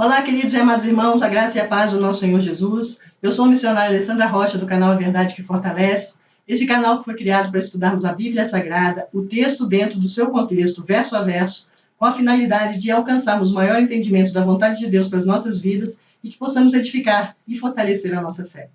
Olá, queridos e amados irmãos, a graça e a paz do nosso Senhor Jesus. Eu sou a missionária Alessandra Rocha, do canal A Verdade que Fortalece. Esse canal que foi criado para estudarmos a Bíblia Sagrada, o texto dentro do seu contexto, verso a verso, com a finalidade de alcançarmos maior entendimento da vontade de Deus para as nossas vidas e que possamos edificar e fortalecer a nossa fé.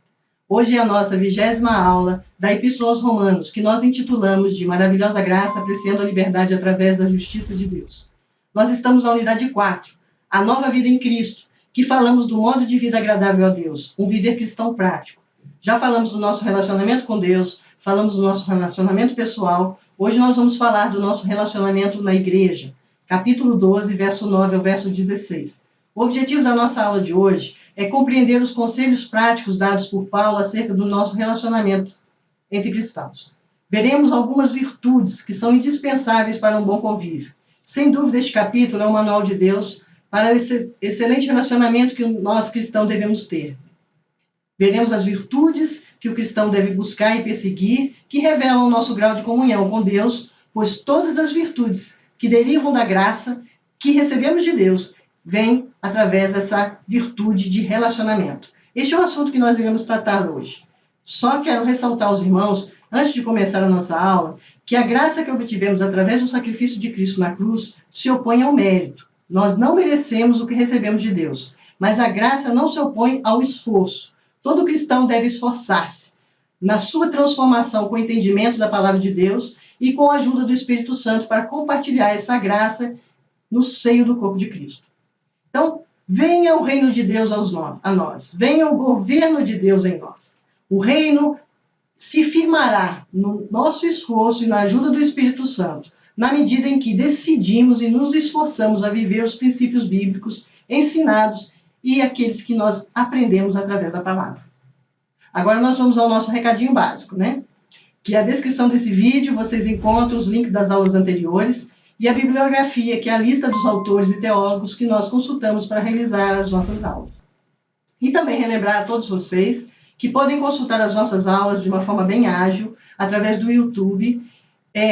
Hoje é a nossa 20ª aula da Epístola aos Romanos, que nós intitulamos de Maravilhosa Graça, apreciando a liberdade através da justiça de Deus. Nós estamos na unidade 4, a nova vida em Cristo, que falamos do modo de vida agradável a Deus, um viver cristão prático. Já falamos do nosso relacionamento com Deus, falamos do nosso relacionamento pessoal. Hoje nós vamos falar do nosso relacionamento na igreja, capítulo 12, verso 9 ao verso 16. O objetivo da nossa aula de hoje é compreender os conselhos práticos dados por Paulo acerca do nosso relacionamento entre cristãos. Veremos algumas virtudes que são indispensáveis para um bom convívio. Sem dúvida, este capítulo é um manual de Deus para esse excelente relacionamento que nós cristãos devemos ter. Veremos as virtudes que o cristão deve buscar e perseguir, que revelam o nosso grau de comunhão com Deus, pois todas as virtudes que derivam da graça que recebemos de Deus vêm através dessa virtude de relacionamento. Este é o assunto que nós iremos tratar hoje. Só quero ressaltar aos irmãos, antes de começar a nossa aula, que a graça que obtivemos através do sacrifício de Cristo na cruz se opõe ao mérito. Nós não merecemos o que recebemos de Deus, mas a graça não se opõe ao esforço. Todo cristão deve esforçar-se na sua transformação com o entendimento da palavra de Deus e com a ajuda do Espírito Santo para compartilhar essa graça no seio do corpo de Cristo. Então, venha o reino de Deus a nós, venha o governo de Deus em nós. O reino se firmará no nosso esforço e na ajuda do Espírito Santo, na medida em que decidimos e nos esforçamos a viver os princípios bíblicos ensinados e aqueles que nós aprendemos através da palavra. Agora nós vamos ao nosso recadinho básico, né? Que na descrição desse vídeo vocês encontram os links das aulas anteriores e a bibliografia, que é a lista dos autores e teólogos que nós consultamos para realizar as nossas aulas. E também relembrar a todos vocês que podem consultar as nossas aulas de uma forma bem ágil, através do YouTube,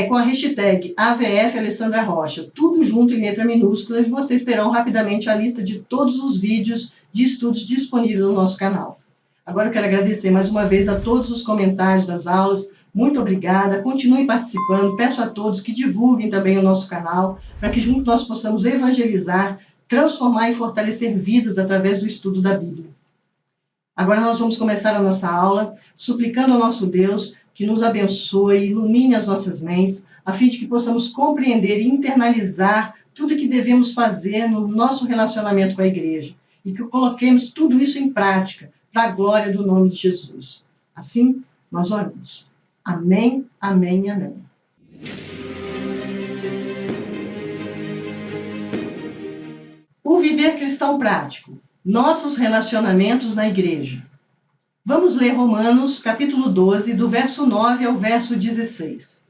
com a hashtag AVF Alessandra Rocha, tudo junto em letra minúscula, e vocês terão rapidamente a lista de todos os vídeos de estudos disponíveis no nosso canal. Agora eu quero agradecer mais uma vez a todos os comentários das aulas, muito obrigada, continuem participando, peço a todos que divulguem também o nosso canal, para que juntos nós possamos evangelizar, transformar e fortalecer vidas através do estudo da Bíblia. Agora nós vamos começar a nossa aula, suplicando ao nosso Deus que nos abençoe, ilumine as nossas mentes, a fim de que possamos compreender e internalizar tudo o que devemos fazer no nosso relacionamento com a igreja, e que coloquemos tudo isso em prática, para a glória do nome de Jesus. Assim, nós oramos. Amém, amém, amém. O viver cristão prático. Nossos relacionamentos na igreja. Vamos ler Romanos, capítulo 12, do verso 9 ao verso 16.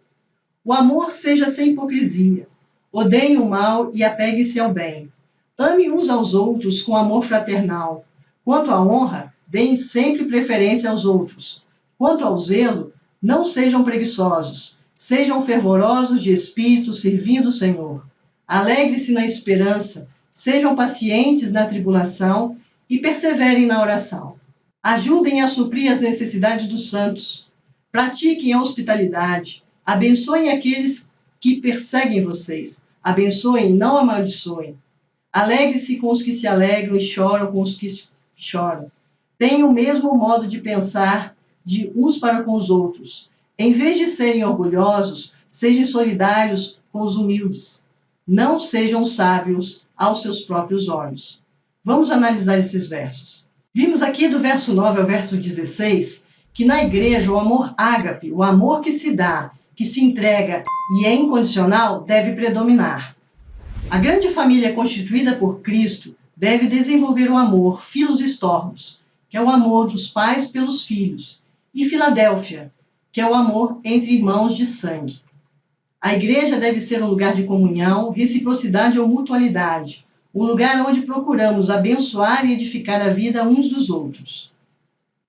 O amor seja sem hipocrisia. Odeiem o mal e apeguem-se ao bem. Ame uns aos outros com amor fraternal. Quanto à honra, deem sempre preferência aos outros. Quanto ao zelo, não sejam preguiçosos. Sejam fervorosos de espírito, servindo o Senhor. Alegre-se na esperança. Sejam pacientes na tribulação e perseverem na oração. Ajudem a suprir as necessidades dos santos. Pratiquem a hospitalidade. Abençoem aqueles que perseguem vocês. Abençoem e não amaldiçoem. Alegre-se com os que se alegram e choram com os que choram. Tenham o mesmo modo de pensar de uns para com os outros. Em vez de serem orgulhosos, sejam solidários com os humildes. Não sejam sábios aos seus próprios olhos. Vamos analisar esses versos. Vimos aqui do verso 9 ao verso 16 que na igreja o amor ágape, o amor que se dá, que se entrega e é incondicional, deve predominar. A grande família constituída por Cristo deve desenvolver o amor filos estormos, que é o amor dos pais pelos filhos, e Filadélfia, que é o amor entre irmãos de sangue. A igreja deve ser um lugar de comunhão, reciprocidade ou mutualidade, um lugar onde procuramos abençoar e edificar a vida uns dos outros.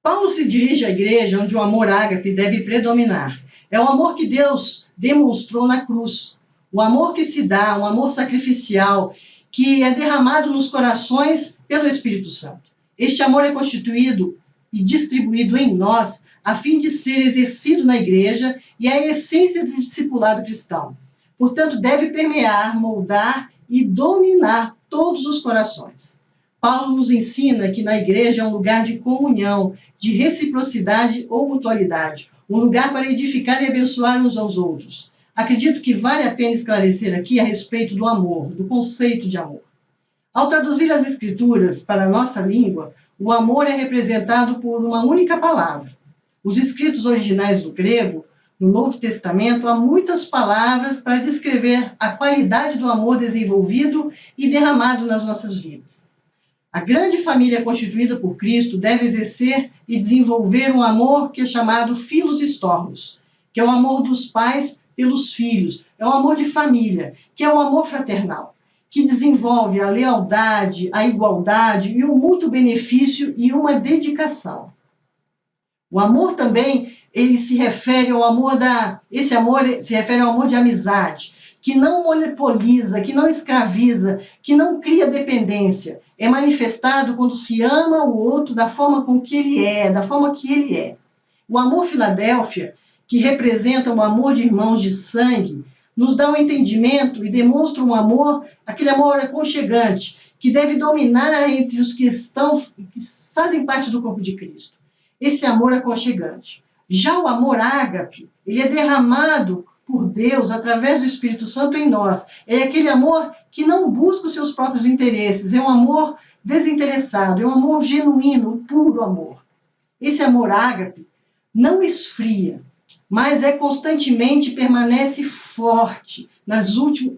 Paulo se dirige à igreja onde o amor ágape deve predominar. É o amor que Deus demonstrou na cruz. O amor que se dá, um amor sacrificial, que é derramado nos corações pelo Espírito Santo. Este amor é constituído e distribuído em nós a fim de ser exercido na igreja e é a essência do discipulado cristão. Portanto, deve permear, moldar e dominar todos os corações. Paulo nos ensina que na igreja é um lugar de comunhão, de reciprocidade ou mutualidade, um lugar para edificar e abençoar uns aos outros. Acredito que vale a pena esclarecer aqui a respeito do amor, do conceito de amor. Ao traduzir as Escrituras para a nossa língua, o amor é representado por uma única palavra. Os escritos originais do grego, no Novo Testamento, há muitas palavras para descrever a qualidade do amor desenvolvido e derramado nas nossas vidas. A grande família constituída por Cristo deve exercer e desenvolver um amor que é chamado philos storgos, que é o amor dos pais pelos filhos, é um amor de família, que é o amor fraternal, que desenvolve a lealdade, a igualdade e um mútuo benefício e uma dedicação. O amor também, ele se refere ao amor esse amor se refere ao amor de amizade, que não monopoliza, que não escraviza, que não cria dependência. É manifestado quando se ama o outro da forma com que ele é, da forma que ele é. O amor Filadélfia, que representa o amor de irmãos de sangue, nos dá um entendimento e demonstra um amor, aquele amor aconchegante, que deve dominar entre os que fazem parte do corpo de Cristo. Esse amor aconchegante. Já o amor ágape, ele é derramado por Deus através do Espírito Santo em nós. É aquele amor que não busca os seus próprios interesses, é um amor desinteressado, é um amor genuíno, um puro amor. Esse amor ágape não esfria, mas constantemente permanece forte,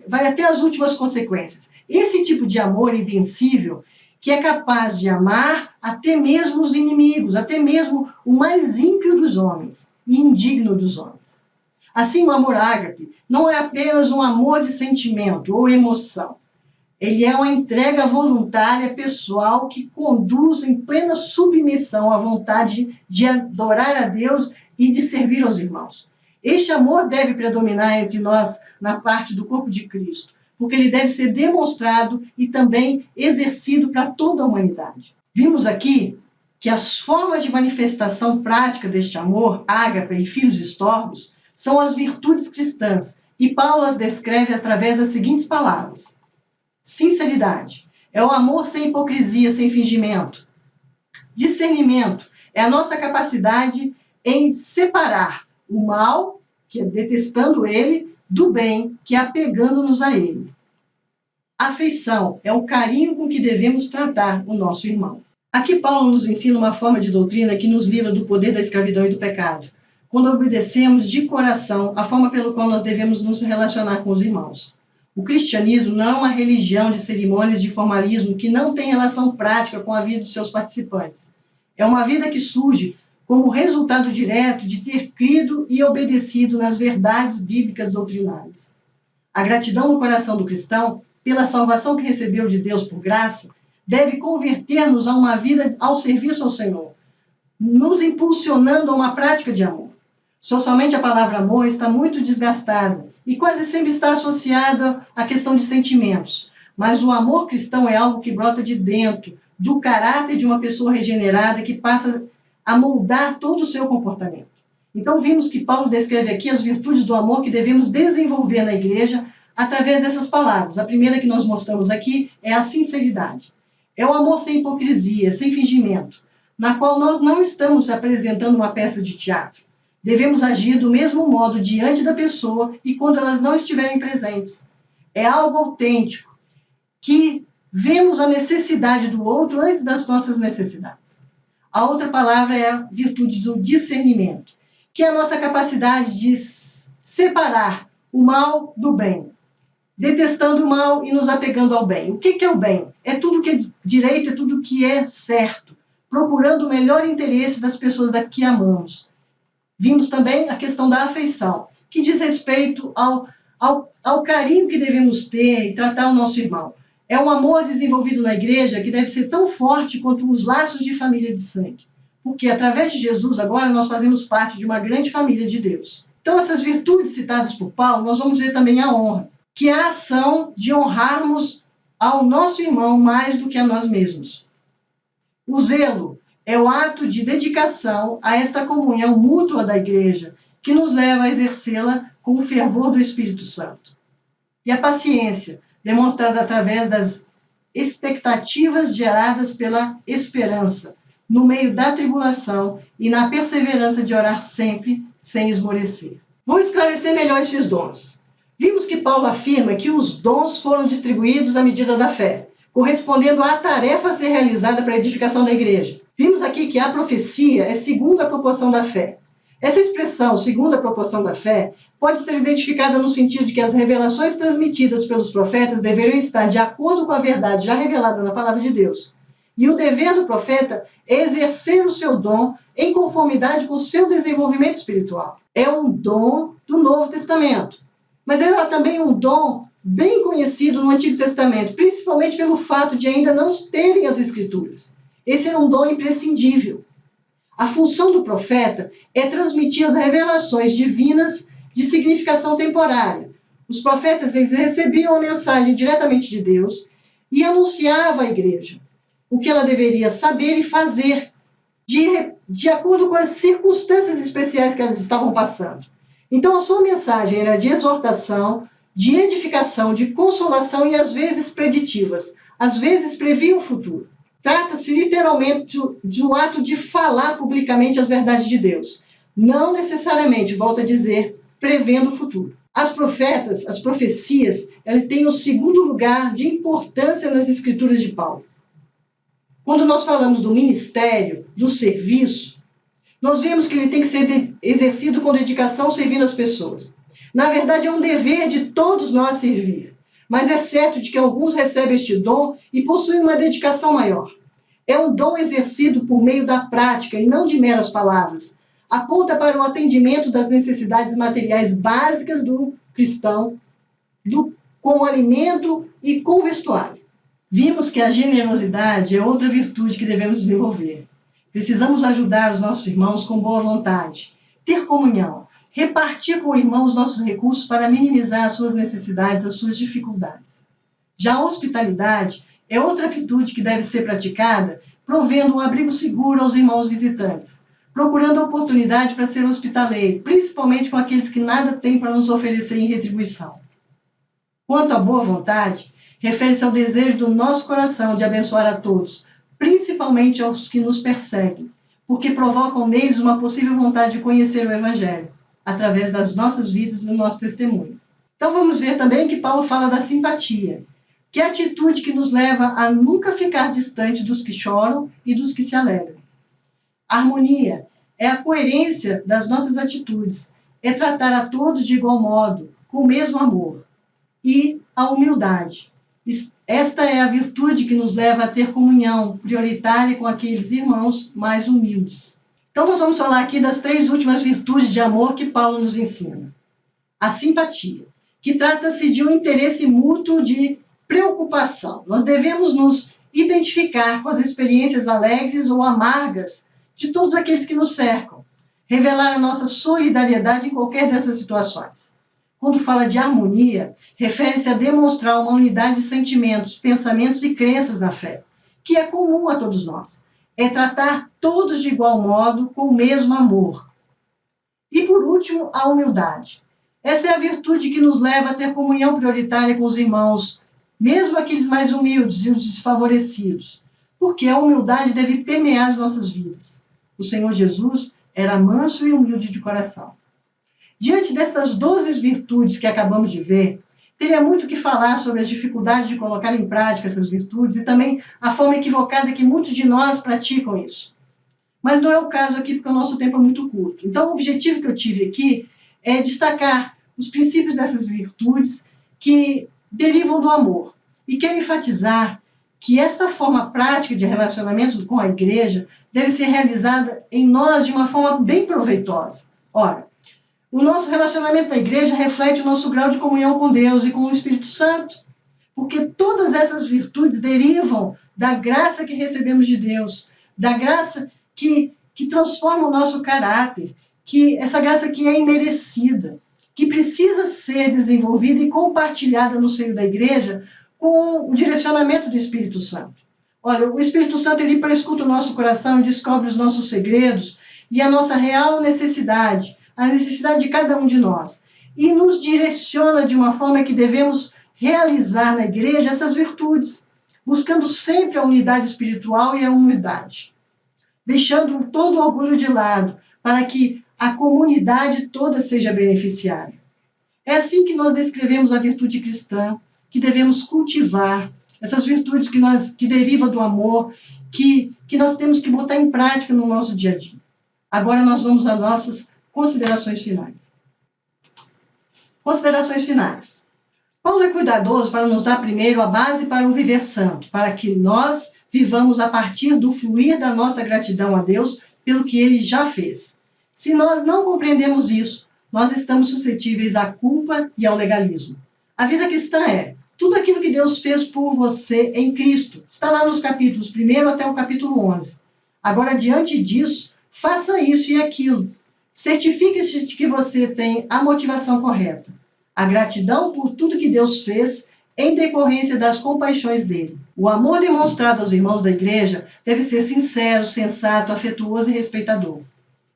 vai até as últimas consequências. Esse tipo de amor invencível, que é capaz de amar até mesmo os inimigos, até mesmo o mais ímpio dos homens e indigno dos homens. Assim, o amor ágape não é apenas um amor de sentimento ou emoção. Ele é uma entrega voluntária, pessoal, que conduz em plena submissão à vontade de adorar a Deus e de servir aos irmãos. Este amor deve predominar entre nós na parte do corpo de Cristo, porque ele deve ser demonstrado e também exercido para toda a humanidade. Vimos aqui que as formas de manifestação prática deste amor, ágape e philos storgos, são as virtudes cristãs, e Paulo as descreve através das seguintes palavras. Sinceridade é o amor sem hipocrisia, sem fingimento. Discernimento é a nossa capacidade em separar o mal, que é detestando ele, do bem, que é apegando-nos a ele. Afeição é o carinho com que devemos tratar o nosso irmão. Aqui Paulo nos ensina uma forma de doutrina que nos livra do poder da escravidão e do pecado, quando obedecemos de coração a forma pela qual nós devemos nos relacionar com os irmãos. O cristianismo não é uma religião de cerimônias de formalismo que não tem relação prática com a vida de seus participantes. É uma vida que surge como resultado direto de ter crido e obedecido nas verdades bíblicas doutrinárias. A gratidão no coração do cristão, pela salvação que recebeu de Deus por graça, deve converter-nos a uma vida ao serviço ao Senhor, nos impulsionando a uma prática de amor. Socialmente, a palavra amor está muito desgastada e quase sempre está associada à questão de sentimentos. Mas o amor cristão é algo que brota de dentro, do caráter de uma pessoa regenerada que passa a moldar todo o seu comportamento. Então, vimos que Paulo descreve aqui as virtudes do amor que devemos desenvolver na igreja através dessas palavras. A primeira que nós mostramos aqui é a sinceridade. É o amor sem hipocrisia, sem fingimento, na qual nós não estamos apresentando uma peça de teatro. Devemos agir do mesmo modo diante da pessoa e quando elas não estiverem presentes. É algo autêntico, que vemos a necessidade do outro antes das nossas necessidades. A outra palavra é a virtude do discernimento, que é a nossa capacidade de separar o mal do bem, detestando o mal e nos apegando ao bem. O que é o bem? É tudo que é direito, é tudo que é certo, procurando o melhor interesse das pessoas a que amamos. Vimos também a questão da afeição, que diz respeito ao carinho que devemos ter e tratar o nosso irmão. É um amor desenvolvido na igreja que deve ser tão forte quanto os laços de família de sangue. Porque através de Jesus agora nós fazemos parte de uma grande família de Deus. Então essas virtudes citadas por Paulo, nós vamos ver também a honra, que é a ação de honrarmos ao nosso irmão mais do que a nós mesmos. O zelo é o ato de dedicação a esta comunhão mútua da igreja, que nos leva a exercê-la com o fervor do Espírito Santo. E a paciência, demonstrada através das expectativas geradas pela esperança, no meio da tribulação e na perseverança de orar sempre, sem esmorecer. Vou esclarecer melhor estes dons. Vimos que Paulo afirma que os dons foram distribuídos à medida da fé, correspondendo à tarefa a ser realizada para a edificação da igreja. Vimos aqui que a profecia é segundo a proporção da fé. Essa expressão, segundo a proporção da fé, pode ser identificada no sentido de que as revelações transmitidas pelos profetas deveriam estar de acordo com a verdade já revelada na palavra de Deus. E o dever do profeta é exercer o seu dom em conformidade com o seu desenvolvimento espiritual. É um dom do Novo Testamento, mas era também um dom bem conhecido no Antigo Testamento, principalmente pelo fato de ainda não terem as Escrituras. Esse era um dom imprescindível. A função do profeta é transmitir as revelações divinas de significação temporária. Os profetas eles recebiam a mensagem diretamente de Deus e anunciavam à igreja o que ela deveria saber e fazer de acordo com as circunstâncias especiais que elas estavam passando. Então, a sua mensagem era de exortação, de edificação, de consolação e, às vezes, preditivas. Às vezes, previam o futuro. Trata-se, literalmente, de um ato de falar publicamente as verdades de Deus. Não necessariamente, volto a dizer, prevendo o futuro. As profetas, as profecias, elas têm o segundo lugar de importância nas Escrituras de Paulo. Quando nós falamos do ministério, do serviço, nós vemos que ele tem que ser exercido com dedicação servindo as pessoas. Na verdade, é um dever de todos nós servir, mas é certo de que alguns recebem este dom e possuem uma dedicação maior. É um dom exercido por meio da prática e não de meras palavras. Aponta para o atendimento das necessidades materiais básicas do cristão, com o alimento e com o vestuário. Vimos que a generosidade é outra virtude que devemos desenvolver. Precisamos ajudar os nossos irmãos com boa vontade, ter comunhão, repartir com o irmão os nossos recursos para minimizar as suas necessidades, as suas dificuldades. Já a hospitalidade é outra virtude que deve ser praticada, provendo um abrigo seguro aos irmãos visitantes, procurando oportunidade para ser hospitaleiro, principalmente com aqueles que nada têm para nos oferecer em retribuição. Quanto à boa vontade, refere-se ao desejo do nosso coração de abençoar a todos, principalmente aos que nos perseguem, porque provocam neles uma possível vontade de conhecer o Evangelho, através das nossas vidas e do nosso testemunho. Então vamos ver também que Paulo fala da simpatia, que é a atitude que nos leva a nunca ficar distante dos que choram e dos que se alegram. A harmonia é a coerência das nossas atitudes, é tratar a todos de igual modo, com o mesmo amor. E a humildade. Esta é a virtude que nos leva a ter comunhão prioritária com aqueles irmãos mais humildes. Então, nós vamos falar aqui das 3 últimas virtudes de amor que Paulo nos ensina. A simpatia, que trata-se de um interesse mútuo de preocupação. Nós devemos nos identificar com as experiências alegres ou amargas de todos aqueles que nos cercam, revelar a nossa solidariedade em qualquer dessas situações. Quando fala de harmonia, refere-se a demonstrar uma unidade de sentimentos, pensamentos e crenças na fé, que é comum a todos nós. É tratar todos de igual modo, com o mesmo amor. E por último, a humildade. Essa é a virtude que nos leva a ter comunhão prioritária com os irmãos, mesmo aqueles mais humildes e os desfavorecidos, porque a humildade deve permear as nossas vidas. O Senhor Jesus era manso e humilde de coração. Diante dessas 12 virtudes que acabamos de ver, teria muito o que falar sobre as dificuldades de colocar em prática essas virtudes e também a forma equivocada que muitos de nós praticam isso. Mas não é o caso aqui, porque o nosso tempo é muito curto. Então, o objetivo que eu tive aqui é destacar os princípios dessas virtudes que derivam do amor. E quero enfatizar que esta forma prática de relacionamento com a igreja deve ser realizada em nós de uma forma bem proveitosa. Ora, o nosso relacionamento na igreja reflete o nosso grau de comunhão com Deus e com o Espírito Santo, porque todas essas virtudes derivam da graça que recebemos de Deus, da graça que transforma o nosso caráter, que essa graça que é imerecida, que precisa ser desenvolvida e compartilhada no seio da igreja com o direcionamento do Espírito Santo. Olha, o Espírito Santo, ele prescuta o nosso coração e descobre os nossos segredos e a nossa real necessidade, a necessidade de cada um de nós, e nos direciona de uma forma que devemos realizar na igreja essas virtudes, buscando sempre a unidade espiritual e a humildade, deixando todo o orgulho de lado, para que a comunidade toda seja beneficiada. É assim que nós descrevemos a virtude cristã, que devemos cultivar, essas virtudes que derivam do amor, que nós temos que botar em prática no nosso dia a dia. Agora nós vamos às nossas considerações finais. Considerações finais. Paulo é cuidadoso para nos dar primeiro a base para um viver santo, para que nós vivamos a partir do fluir da nossa gratidão a Deus pelo que Ele já fez. Se nós não compreendemos isso, nós estamos suscetíveis à culpa e ao legalismo. A vida cristã é tudo aquilo que Deus fez por você em Cristo. Está lá nos capítulos 1 até o capítulo 11. Agora, diante disso, faça isso e aquilo. Certifique-se de que você tem a motivação correta. A gratidão por tudo que Deus fez em decorrência das compaixões dele. O amor demonstrado aos irmãos da igreja deve ser sincero, sensato, afetuoso e respeitador.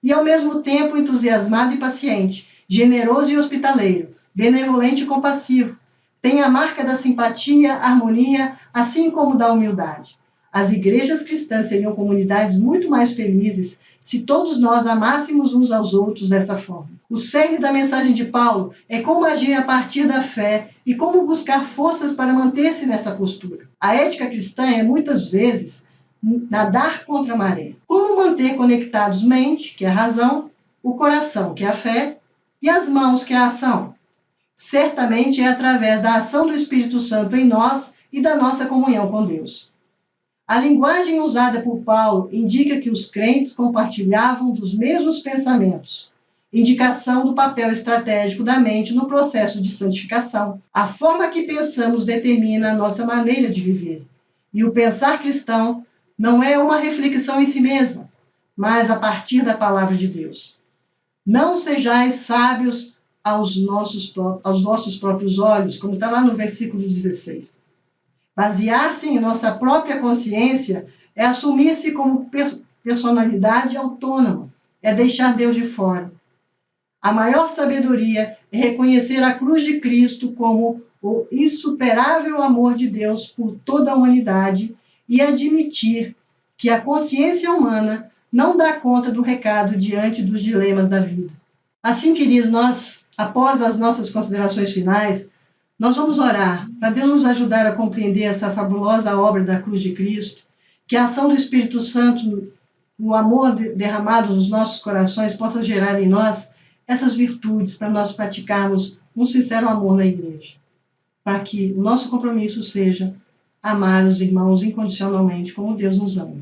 E ao mesmo tempo entusiasmado e paciente, generoso e hospitaleiro, benevolente e compassivo. Tem a marca da simpatia, harmonia, assim como da humildade. As igrejas cristãs seriam comunidades muito mais felizes se todos nós amássemos uns aos outros dessa forma. O cerne da mensagem de Paulo é como agir a partir da fé e como buscar forças para manter-se nessa postura. A ética cristã é, muitas vezes, nadar contra a maré. Como manter conectados mente, que é a razão, o coração, que é a fé, e as mãos, que é a ação? Certamente é através da ação do Espírito Santo em nós e da nossa comunhão com Deus. A linguagem usada por Paulo indica que os crentes compartilhavam dos mesmos pensamentos, indicação do papel estratégico da mente no processo de santificação. A forma que pensamos determina a nossa maneira de viver, e o pensar cristão não é uma reflexão em si mesma, mas a partir da palavra de Deus. Não sejais sábios aos nossos próprios olhos, como está lá no versículo 16. Basear-se em nossa própria consciência é assumir-se como personalidade autônoma, é deixar Deus de fora. A maior sabedoria é reconhecer a cruz de Cristo como o insuperável amor de Deus por toda a humanidade e admitir que a consciência humana não dá conta do recado diante dos dilemas da vida. Assim, queridos, nós, após as nossas considerações finais, nós vamos orar para Deus nos ajudar a compreender essa fabulosa obra da cruz de Cristo, que a ação do Espírito Santo, o amor derramado nos nossos corações, possa gerar em nós essas virtudes para nós praticarmos um sincero amor na igreja, para que o nosso compromisso seja amar os irmãos incondicionalmente, como Deus nos ama.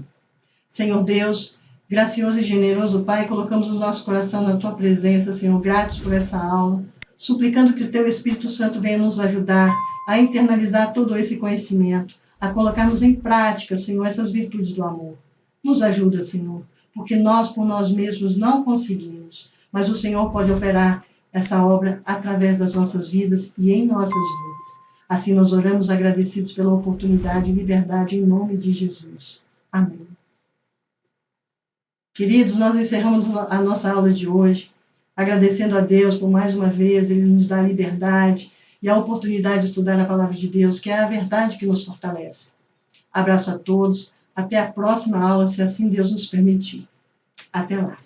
Senhor Deus, gracioso e generoso Pai, colocamos o nosso coração na Tua presença, Senhor, gratos por essa aula, suplicando que o Teu Espírito Santo venha nos ajudar a internalizar todo esse conhecimento, a colocarmos em prática, Senhor, essas virtudes do amor. Nos ajuda, Senhor, porque nós, por nós mesmos, não conseguimos, mas o Senhor pode operar essa obra através das nossas vidas e em nossas vidas. Assim nós oramos agradecidos pela oportunidade e liberdade em nome de Jesus. Amém. Queridos, nós encerramos a nossa aula de hoje, agradecendo a Deus por mais uma vez, Ele nos dá a liberdade e a oportunidade de estudar a Palavra de Deus, que é a verdade que nos fortalece. Abraço a todos, até a próxima aula, se assim Deus nos permitir. Até lá.